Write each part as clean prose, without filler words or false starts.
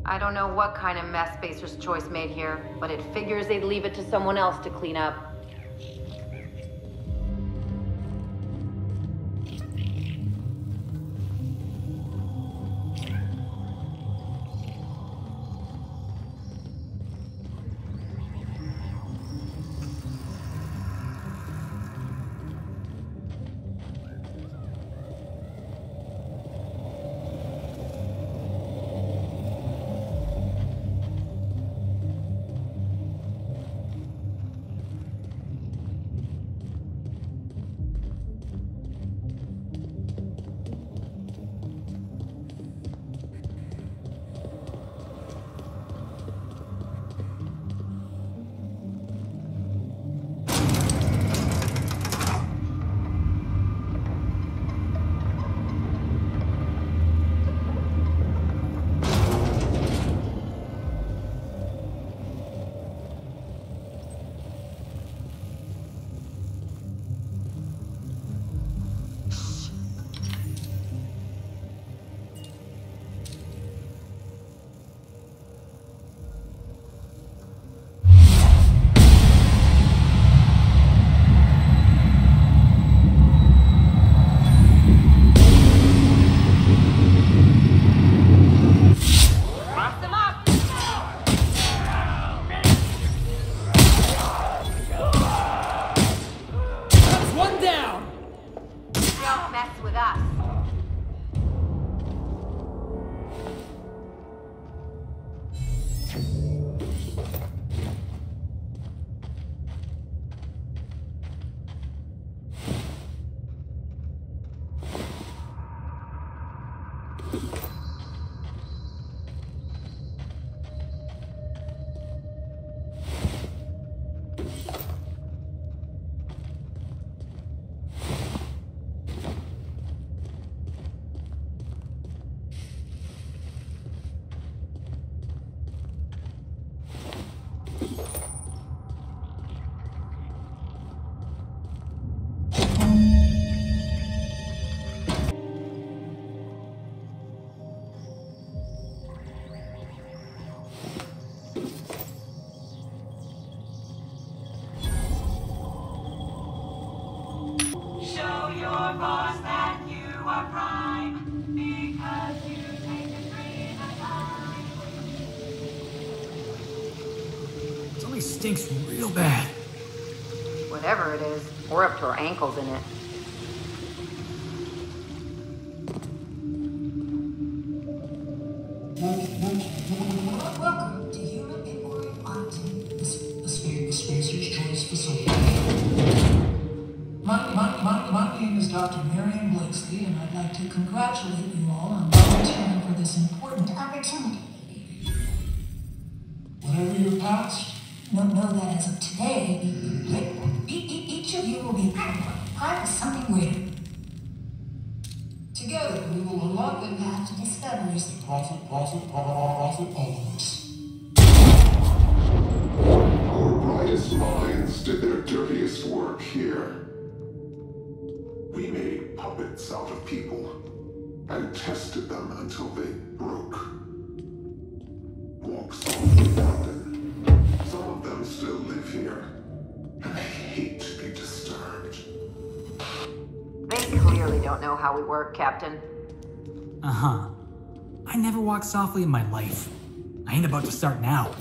I don't know what kind of mess Spacer's Choice made here, but it figures they'd leave it to someone else to clean up. Stinks real bad. Whatever it is, we're up to our ankles in it. Welcome to Human Inquiry Odyssey, the Spacer's Choice facility. My name is Dr. Marion Blakeslee, and I'd like to congratulate you all on volunteering for this important opportunity. Whatever your past, know that as of today, each of you will be part of something greater. Together, we will unlock the path to discoveries and profit always. Our brightest minds did their dirtiest work here. We made puppets out of people and tested them until they broke. Walk softly, Captain. Some of them still live here, and they hate to be disturbed. They clearly don't know how we work, Captain. Uh-huh. I never walked softly in my life. I ain't about to start now.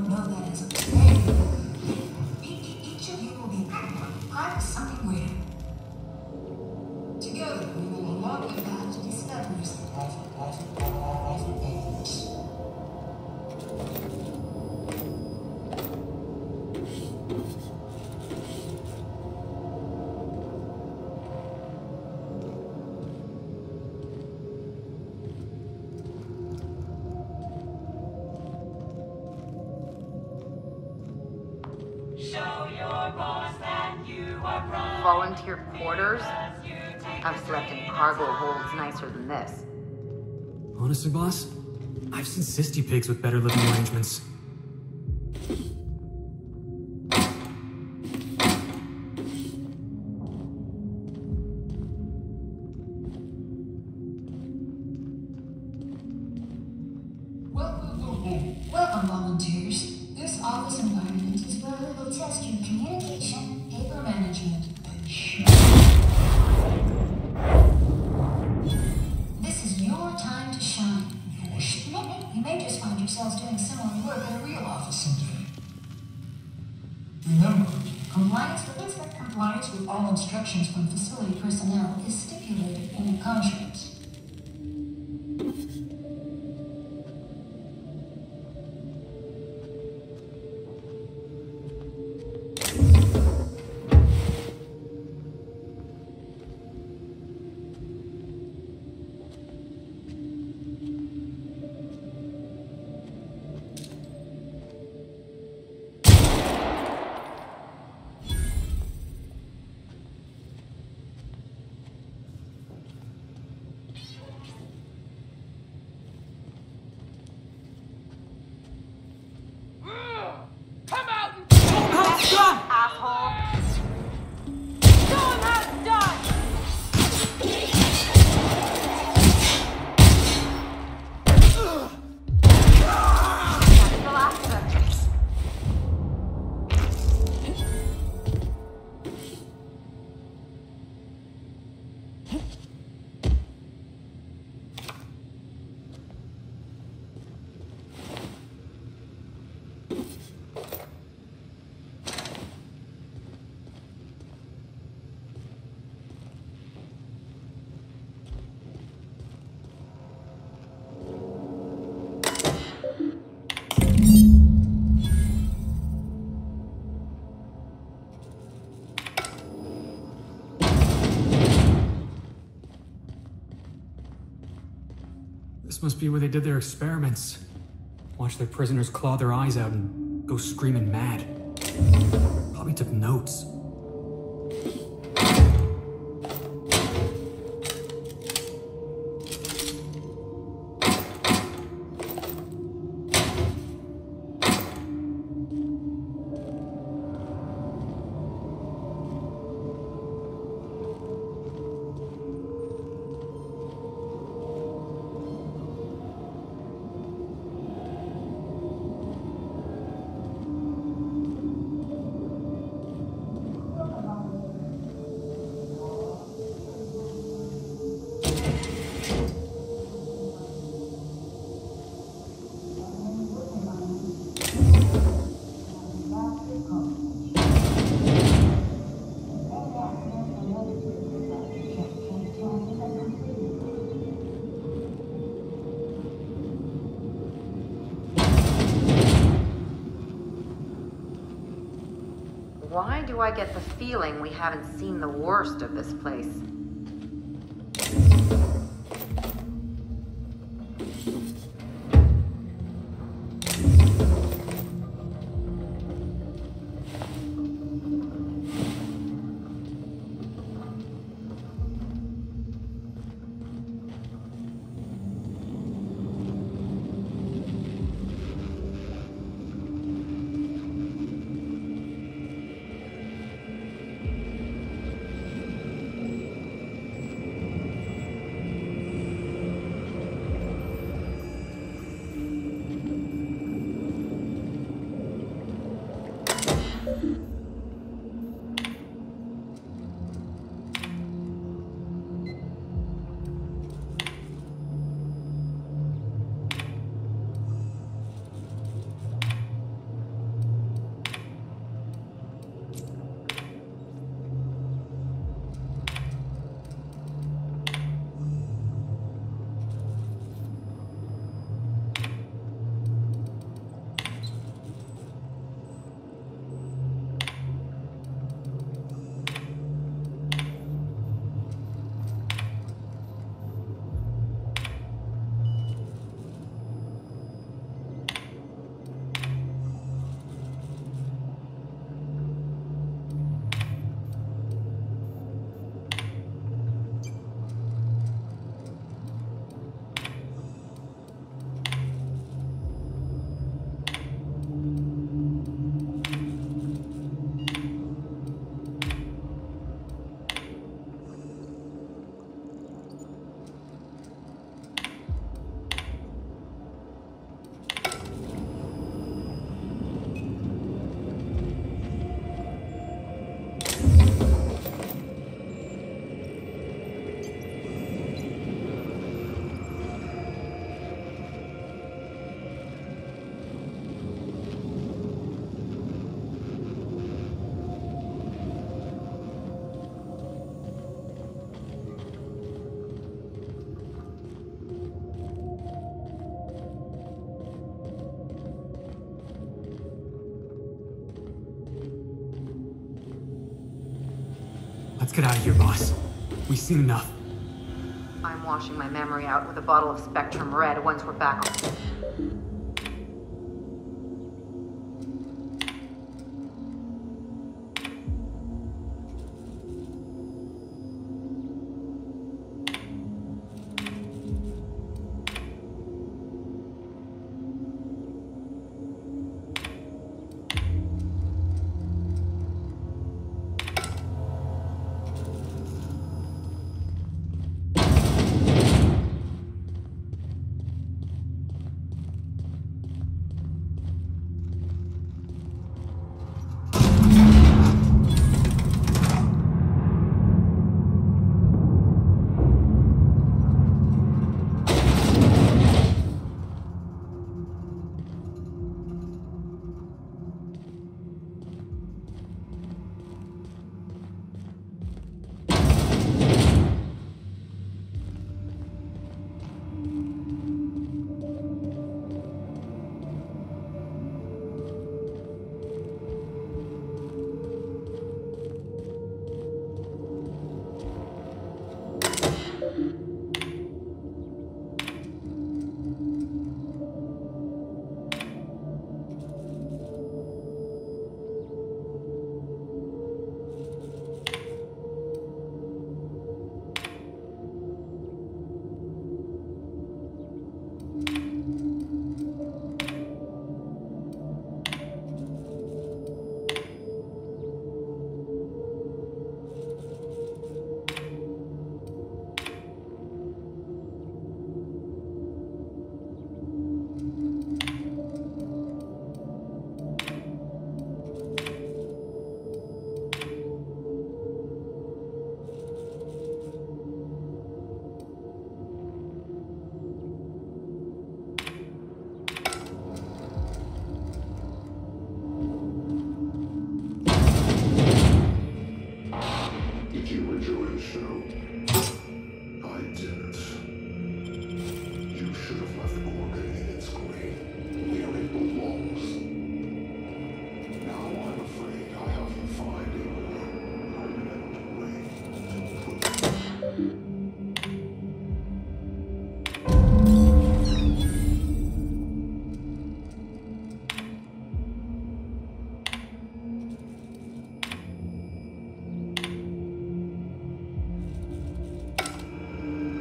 know that as of today, each of you will be part of something greater. Together, we will unlock the path to discoveries that offer endless. Volunteer quarters? I've slept in cargo holds nicer than this. Honestly, boss, I've seen cysty pigs with better living arrangements. Welcome, volunteers. This office environment is where we will test your communication, paper management, and this is your time to shine. You may just find yourselves doing similar work at a real office someday. Remember, compliance with all instructions from facility personnel is stipulated in the contracts. This must be where they did their experiments. Watch their prisoners claw their eyes out and go screaming mad. Probably took notes. Why do I get the feeling we haven't seen the worst of this place? Let's get out of here, boss. We've seen enough. I'm washing my memory out with a bottle of Spectrum Red once we're back on.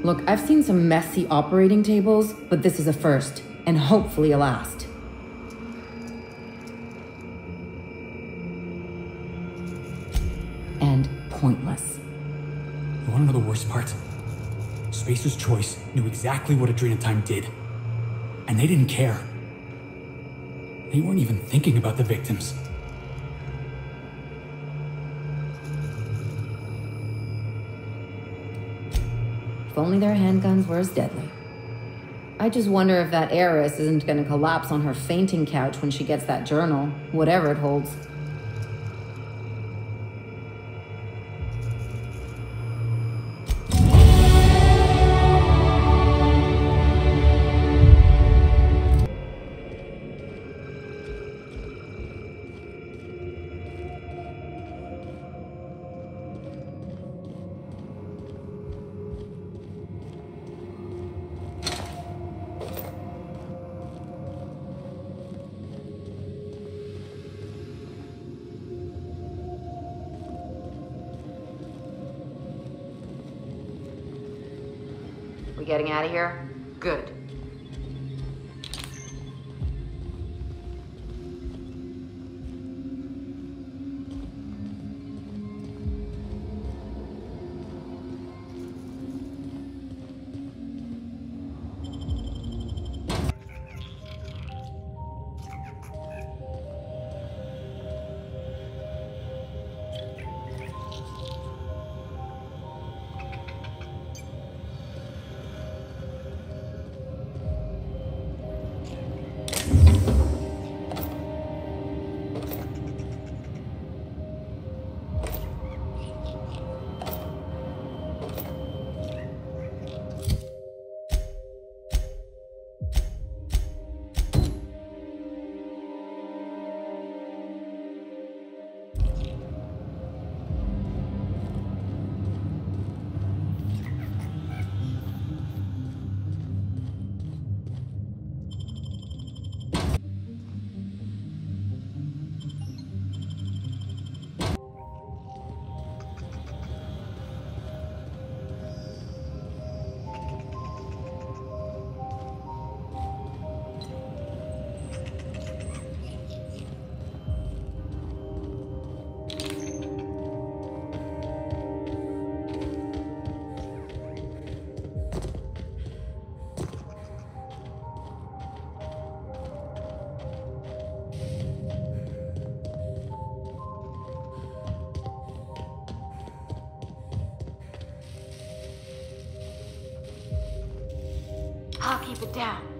Look, I've seen some messy operating tables, but this is a first, and hopefully a last. And pointless. You wanna know the worst part? Spacer's Choice knew exactly what Adrenatime did. And they didn't care. They weren't even thinking about the victims. If only their handguns were as deadly. I just wonder if that heiress isn't gonna collapse on her fainting couch when she gets that journal, whatever it holds. We getting out of here? Good. down.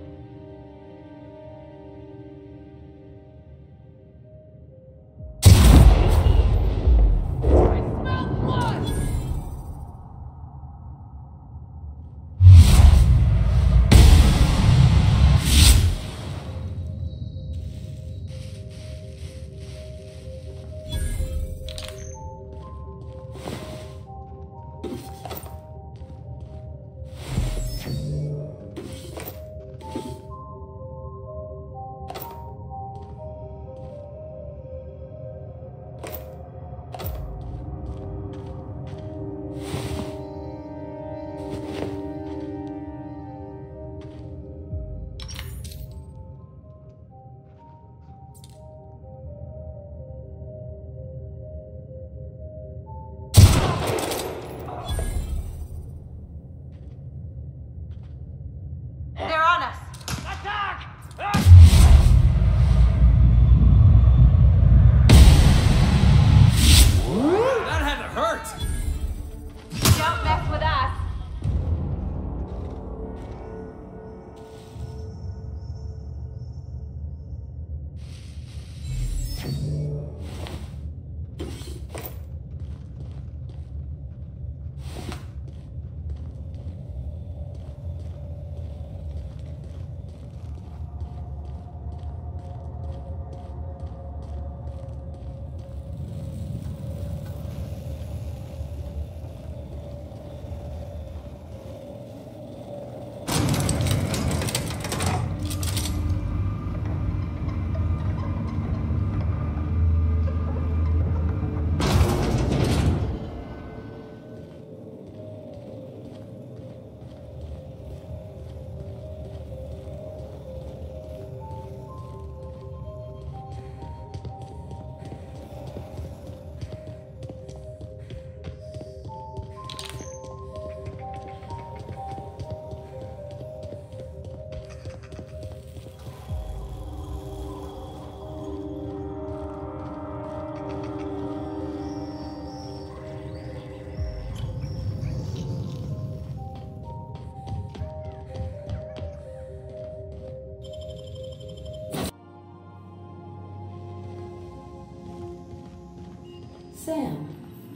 Sam,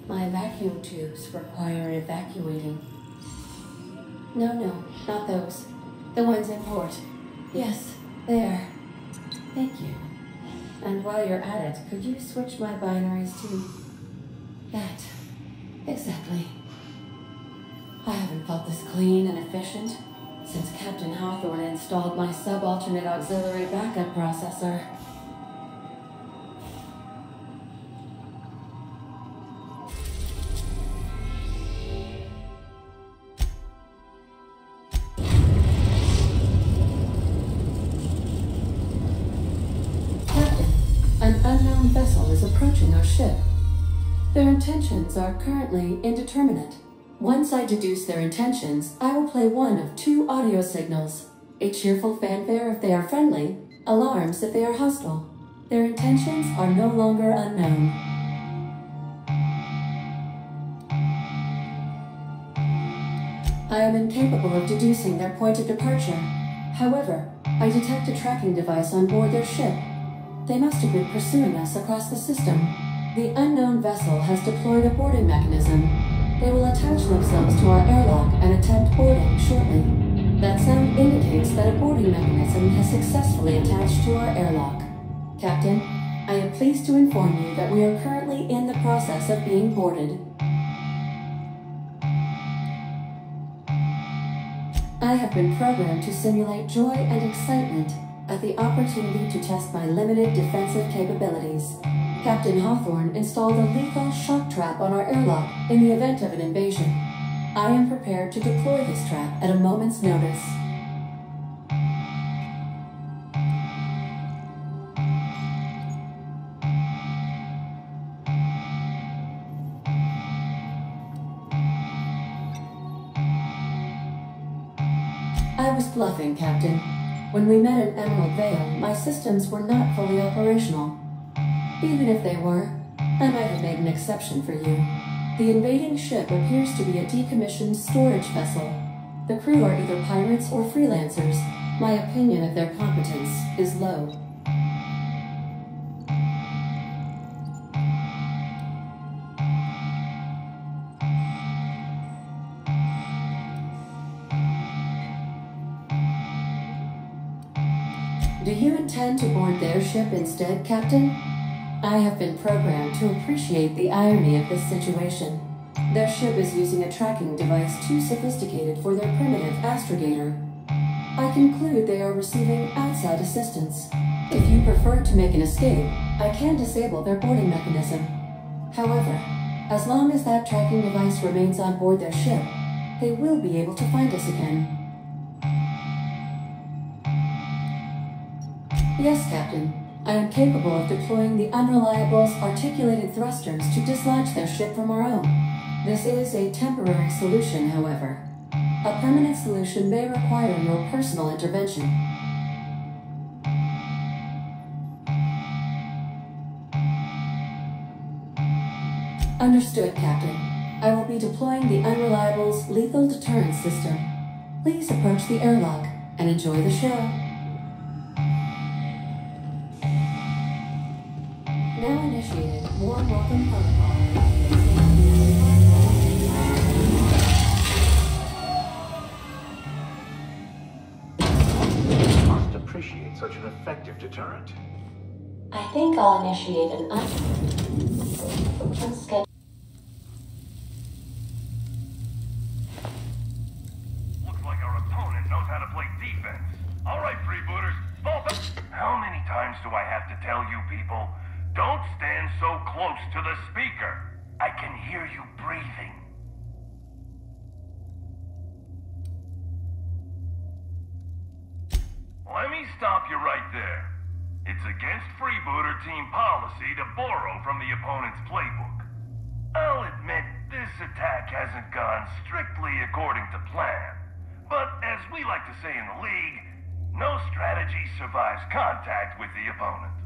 my vacuum tubes require evacuating. No, not those. The ones in port. Yes, there. Thank you. And while you're at it, could you switch my binaries to that? Exactly. I haven't felt this clean and efficient since Captain Hawthorne installed my subalternate auxiliary backup processor. An unknown vessel is approaching our ship. Their intentions are currently indeterminate. Once I deduce their intentions, I will play one of two audio signals. A cheerful fanfare if they are friendly, alarms if they are hostile. Their intentions are no longer unknown. I am incapable of deducing their point of departure. However, I detect a tracking device on board their ship. They must have been pursuing us across the system. The unknown vessel has deployed a boarding mechanism. They will attach themselves to our airlock and attempt boarding shortly. That sound indicates that a boarding mechanism has successfully attached to our airlock. Captain, I am pleased to inform you that we are currently in the process of being boarded. I have been programmed to simulate joy and excitement at the opportunity to test my limited defensive capabilities. Captain Hawthorne installed a lethal shock trap on our airlock in the event of an invasion. I am prepared to deploy this trap at a moment's notice. I was bluffing, Captain. When we met at Emerald Vale, my systems were not fully operational. Even if they were, I might have made an exception for you. The invading ship appears to be a decommissioned storage vessel. The crew are either pirates or freelancers. My opinion of their competence is low. Do you intend to board their ship instead, Captain? I have been programmed to appreciate the irony of this situation. Their ship is using a tracking device too sophisticated for their primitive astrogator. I conclude they are receiving outside assistance. If you prefer to make an escape, I can disable their boarding mechanism. However, as long as that tracking device remains on board their ship, they will be able to find us again. Yes, Captain. I am capable of deploying the Unreliable's articulated thrusters to dislodge their ship from our own. This is a temporary solution, however. A permanent solution may require your personal intervention. Understood, Captain. I will be deploying the Unreliable's lethal deterrence system. Please approach the airlock and enjoy the show. Now initiated. Warm welcome protocol. Must appreciate such an effective deterrent. I think I'll initiate an unscheduled. Looks like our opponent knows how to play defense. All right, freebooters, fall back. How many times do I have to tell you people? Don't stand so close to the speaker. I can hear you breathing. Let me stop you right there. It's against freebooter team policy to borrow from the opponent's playbook. I'll admit this attack hasn't gone strictly according to plan. But as we like to say in the league, no strategy survives contact with the opponent.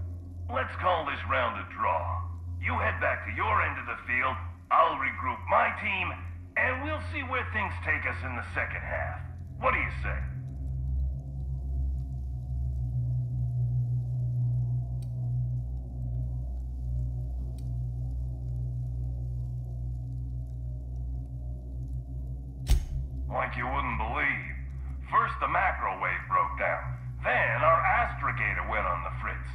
Let's call this round a draw. You head back to your end of the field, I'll regroup my team, and we'll see where things take us in the second half. What do you say? Like you wouldn't believe. First the macro wave broke down, then our astrogator went on the fritz.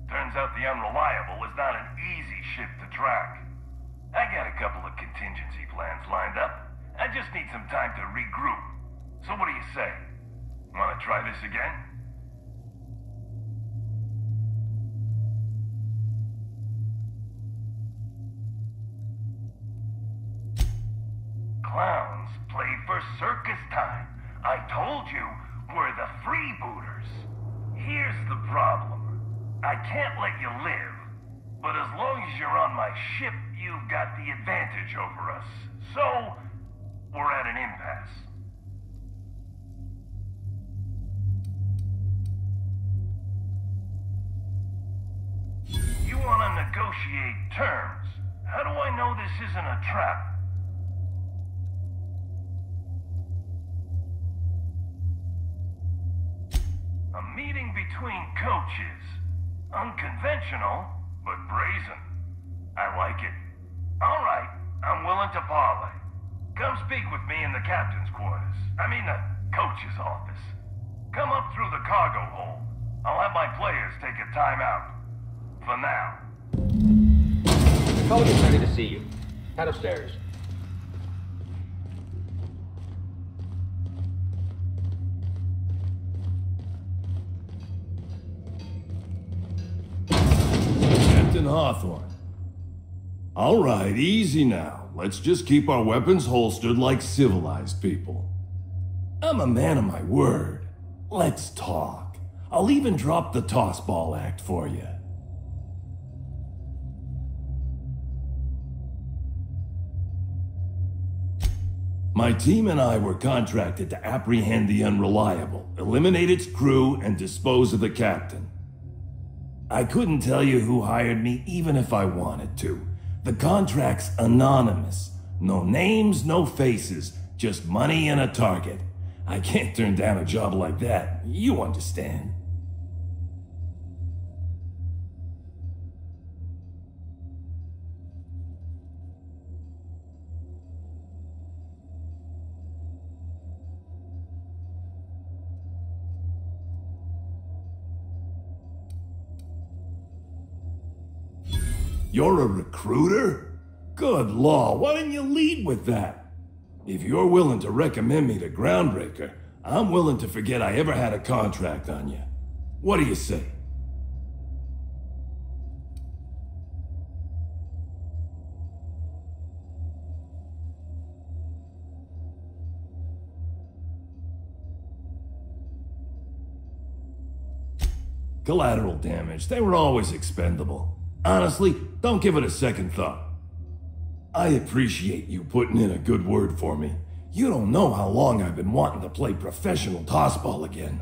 Turns out the Unreliable is not an easy ship to track. I got a couple of contingency plans lined up. I just need some time to regroup. So what do you say? Wanna try this again? Clowns play for circus time. I told you, we're the freebooters. Here's the problem. I can't let you live, but as long as you're on my ship, you've got the advantage over us. So, we're at an impasse. You want to negotiate terms? How do I know this isn't a trap? A meeting between coaches. Unconventional, but brazen. I like it. All right, I'm willing to parlay. Come speak with me in the captain's quarters. I mean the coach's office. Come up through the cargo hold. I'll have my players take a timeout. For now. The coach is ready to see you. Head upstairs. Hawthorne. All right, easy now. Let's just keep our weapons holstered like civilized people. I'm a man of my word. Let's talk. I'll even drop the toss ball act for you. My team and I were contracted to apprehend the Unreliable, eliminate its crew, and dispose of the captain. I couldn't tell you who hired me even if I wanted to. The contract's anonymous. No names, no faces, just money and a target. I can't turn down a job like that. You understand. You're a recruiter? Good law, why didn't you lead with that? If you're willing to recommend me to Groundbreaker, I'm willing to forget I ever had a contract on you. What do you say? Collateral damage, they were always expendable. Honestly, don't give it a second thought. I appreciate you putting in a good word for me. You don't know how long I've been wanting to play professional tossball again.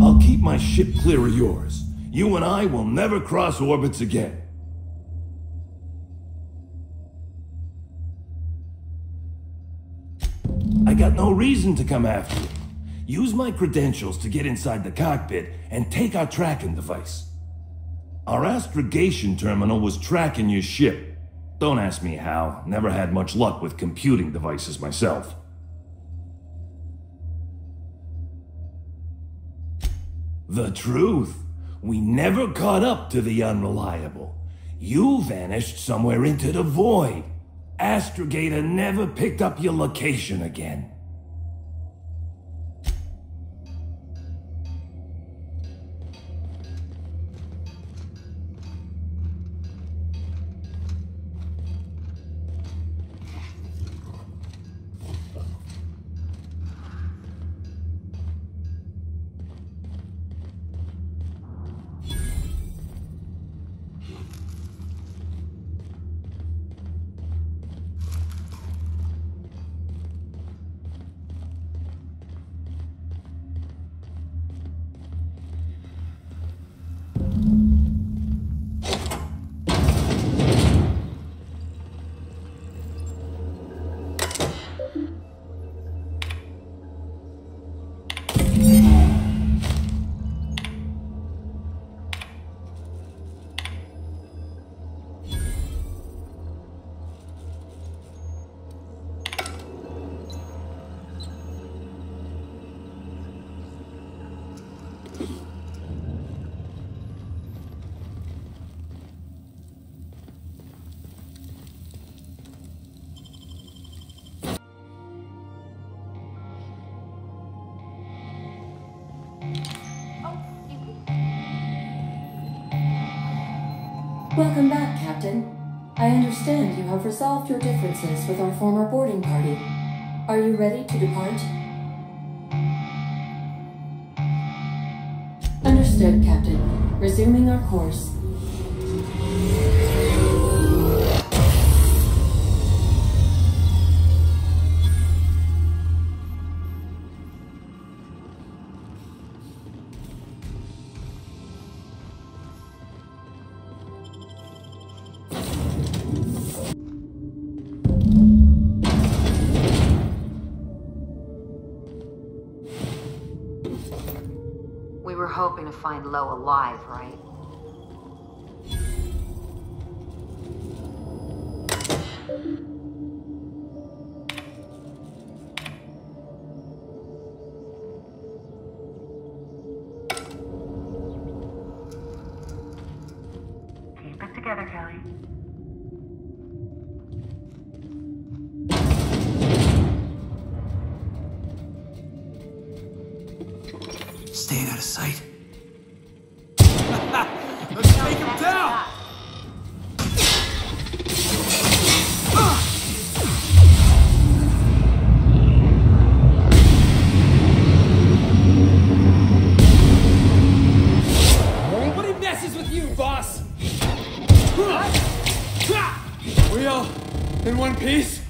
I'll keep my ship clear of yours. You and I will never cross orbits again. I got no reason to come after you. Use my credentials to get inside the cockpit and take our tracking device. Our astrogation terminal was tracking your ship. Don't ask me how. Never had much luck with computing devices myself. The truth. We never caught up to the unreliable. You vanished somewhere into the void. Astrogator never picked up your location again. Welcome back, Captain. I understand you have resolved your differences with our former boarding party. Are you ready to depart? Understood, Captain. Resuming our course. We were hoping to find Lo alive, right? Keep it together, Kelly. Staying out of sight. Let's take him down! Nobody messes with you, boss! We all in one piece?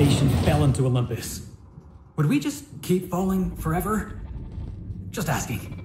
station fell into Olympus, would we just keep falling forever? Just asking.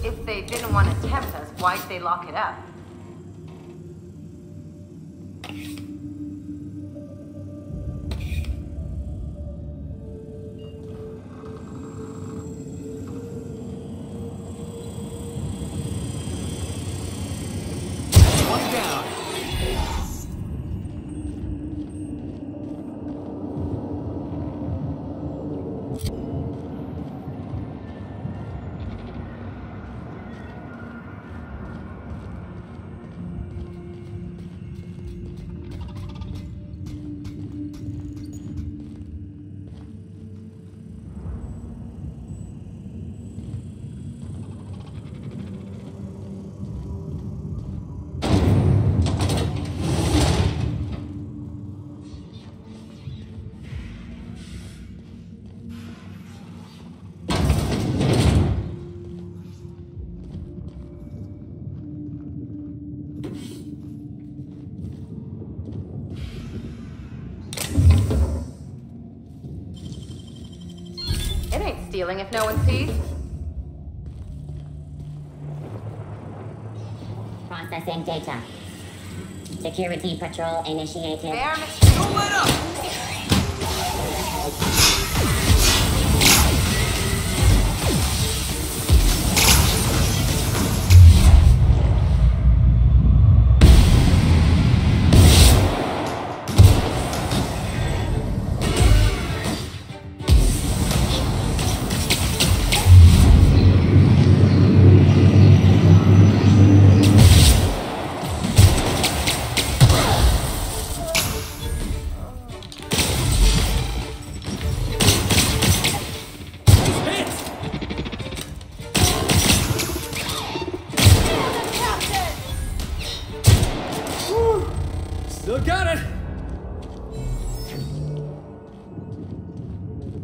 If they didn't want to tempt us, why'd they lock it up? One down. Stealing if no one sees? Processing data. Security patrol initiated. There, Mr. Don't let up! Still got it!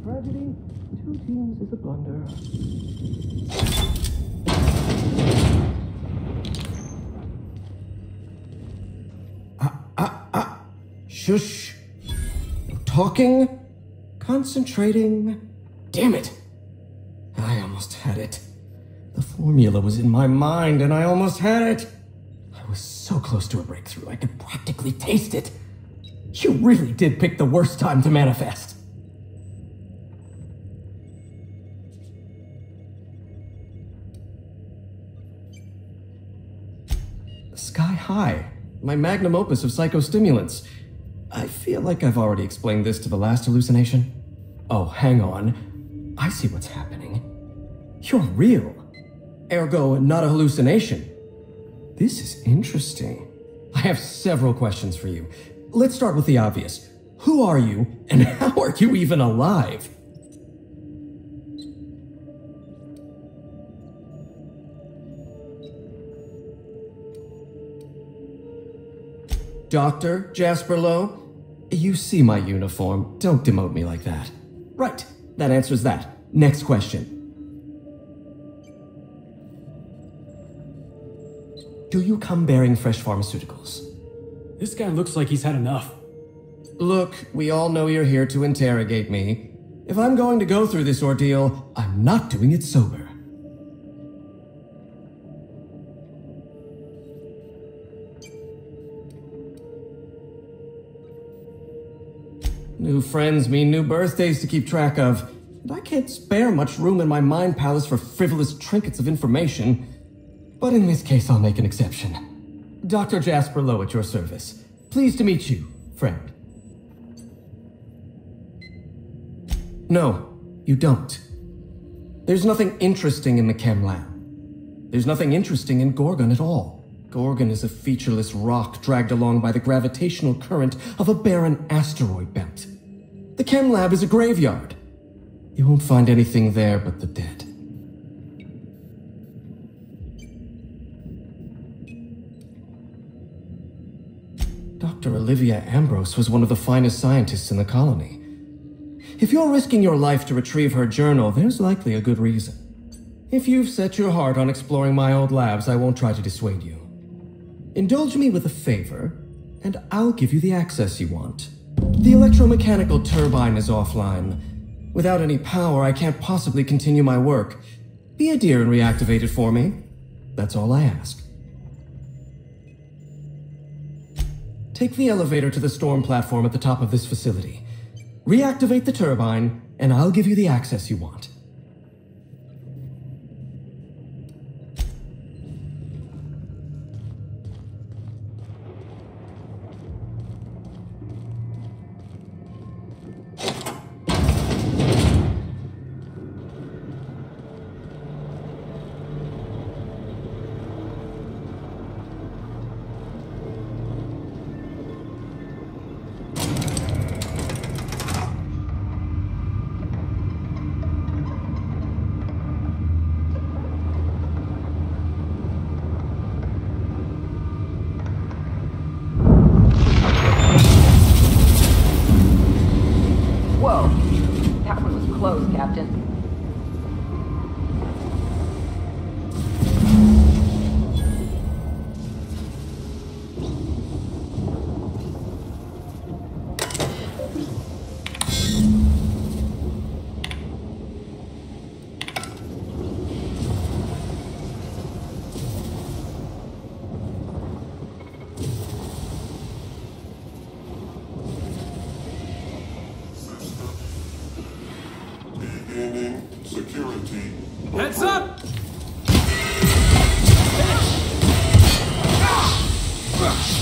Tragedy, 2 teams is a blunder. Shush. No talking. Concentrating. Damn it. I almost had it. The formula was in my mind and I almost had it. I was so close to a breakthrough, I could practically taste it. You really did pick the worst time to manifest. Sky High, my magnum opus of psychostimulants. I feel like I've already explained this to the last hallucination. Oh, hang on. I see what's happening. You're real. Ergo, not a hallucination. This is interesting. I have several questions for you. Let's start with the obvious. Who are you, and how are you even alive? Dr. Jasper Lowe? You see my uniform. Don't demote me like that. Right, that answers that. Next question. Do you come bearing fresh pharmaceuticals? This guy looks like he's had enough. Look, we all know you're here to interrogate me. If I'm going to go through this ordeal, I'm not doing it sober. New friends mean new birthdays to keep track of, and I can't spare much room in my mind palace for frivolous trinkets of information. But in this case, I'll make an exception. Dr. Jasper Lowe at your service. Pleased to meet you, friend. No, you don't. There's nothing interesting in the chem lab. There's nothing interesting in Gorgon at all. Gorgon is a featureless rock dragged along by the gravitational current of a barren asteroid belt. The chem lab is a graveyard. You won't find anything there but the dead. Dr. Olivia Ambrose was one of the finest scientists in the colony. If you're risking your life to retrieve her journal, there's likely a good reason. If you've set your heart on exploring my old labs, I won't try to dissuade you. Indulge me with a favor, and I'll give you the access you want. The electromechanical turbine is offline. Without any power, I can't possibly continue my work. Be a dear and reactivate it for me. That's all I ask. Take the elevator to the storm platform at the top of this facility. Reactivate the turbine, and I'll give you the access you want. Security. Heads up! Ugh!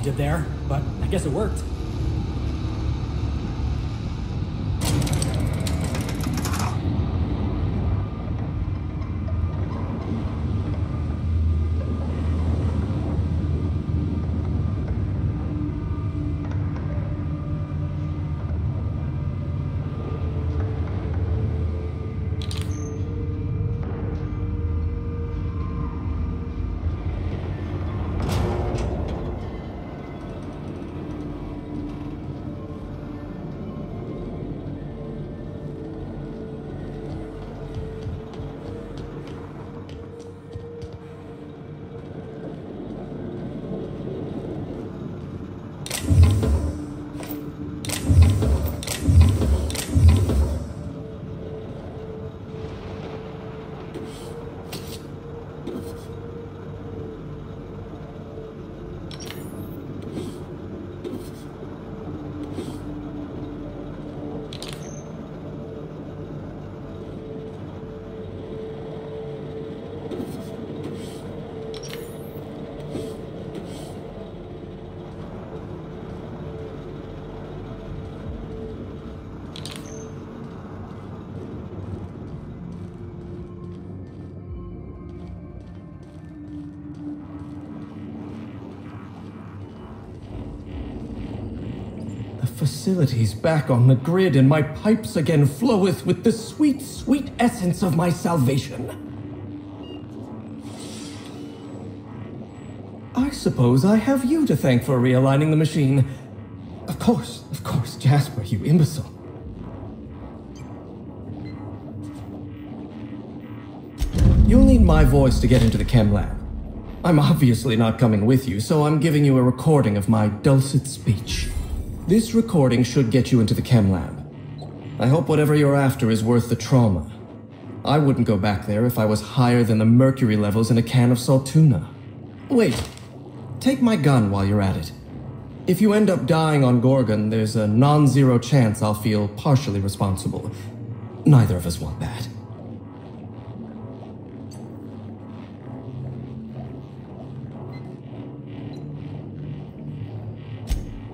did there, but I guess it worked. Facilities back on the grid, and my pipes again floweth with the sweet, sweet essence of my salvation. I suppose I have you to thank for realigning the machine. Of course, Jasper, you imbecile. You'll need my voice to get into the chem lab. I'm obviously not coming with you, so I'm giving you a recording of my dulcet speech. This recording should get you into the chem lab. I hope whatever you're after is worth the trauma. I wouldn't go back there if I was higher than the mercury levels in a can of salt tuna. Wait, take my gun while you're at it. If you end up dying on Gorgon, there's a non-zero chance I'll feel partially responsible. Neither of us want that.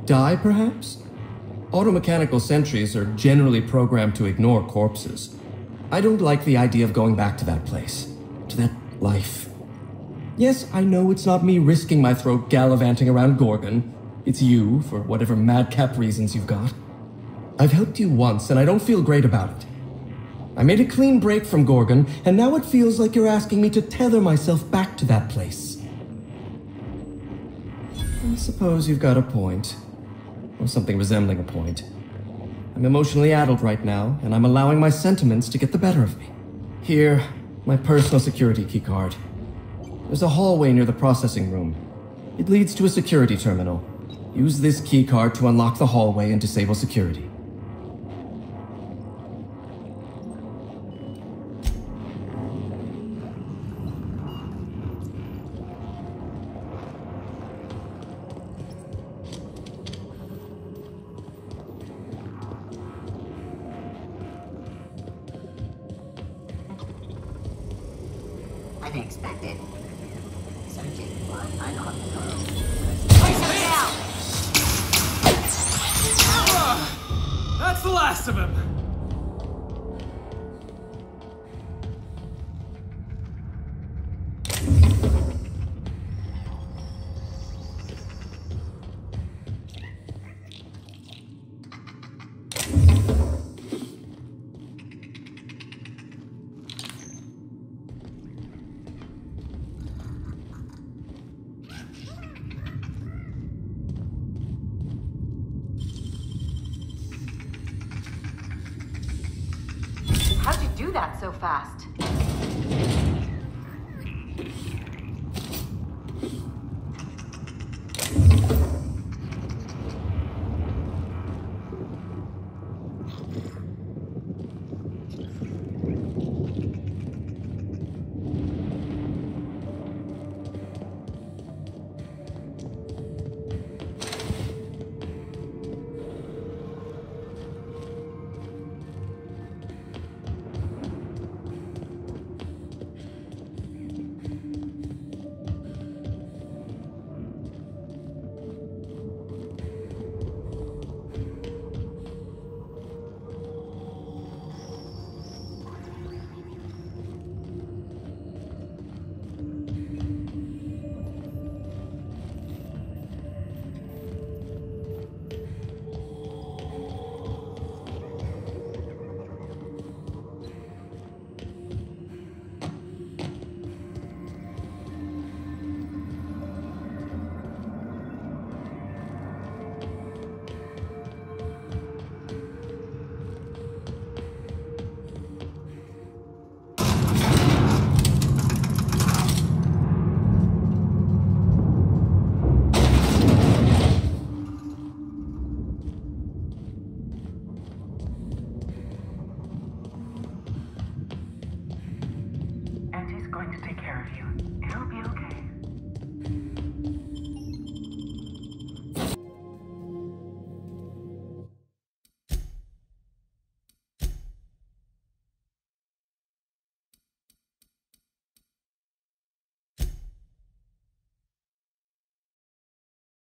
Die, perhaps? Automechanical sentries are generally programmed to ignore corpses. I don't like the idea of going back to that place, to that life. Yes, I know it's not me risking my throat gallivanting around Gorgon. It's you, for whatever madcap reasons you've got. I've helped you once, and I don't feel great about it. I made a clean break from Gorgon, and now it feels like you're asking me to tether myself back to that place. I suppose you've got a point. Or something resembling a point. I'm emotionally addled right now, and I'm allowing my sentiments to get the better of me. Here, my personal security keycard. There's a hallway near the processing room. It leads to a security terminal. Use this keycard to unlock the hallway and disable security. Unexpected. Searching for That's the last of him! How'd you do that so fast? to take care of you.